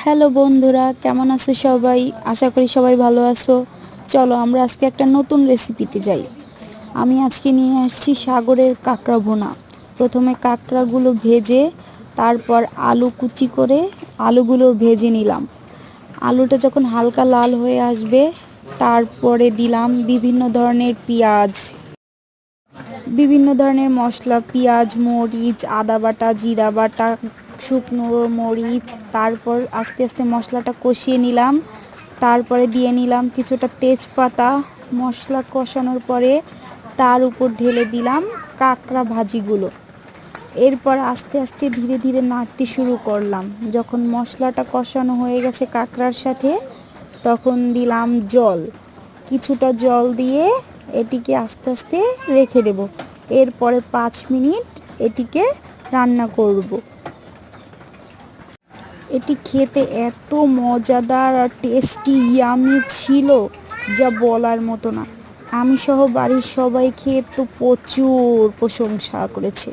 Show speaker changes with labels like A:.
A: Hello বন্ধুরা, কেমন আছো সবাই? আশা করি সবাই ভালো আছো। চলো আমরা আজকে একটা নতুন রেসিপিতে যাই। আমি আজকে নিয়ে আসছি সাগরের কাঁকড়া ভুনা। প্রথমে কাঁকড়াগুলো ভেজে তারপর আলু কুচি করে আলুগুলো ভেজে নিলাম। আলুটা যখন হালকা লাল হয়ে আসবে তারপরে দিলাম বিভিন্ন ধরনের পেঁয়াজ, বিভিন্ন ধরনের মশলা, পেঁয়াজ, মরিচ, আদা বাটা, জিরা বাটা, শুকনো মরিচ। তারপর আস্তে আস্তে মশলাটা কষিয়ে নিলাম। তারপরে দিয়ে নিলাম কিছুটা তেজপাতা। মশলা কষানোর পরে তার উপর ঢেলে দিলাম কাঁকড়া ভাজিগুলো। এরপর আস্তে আস্তে ধীরে ধীরে নাড়তে শুরু করলাম। যখন মশলাটা কষানো হয়ে গেছে কাঁকড়ার সাথে, তখন দিলাম জল। কিছুটা জল দিয়ে এটিকে আস্তে আস্তে রেখে দেব। এরপরে 5 মিনিট এটিকে রান্না করব। এটি খেতে এত মজাদার আর টেস্টি ইয়ামি ছিল, যা বলার মতো না। আমি সহ বাড়ির সবাই খেয়ে তো প্রচুর প্রশংসা করেছে।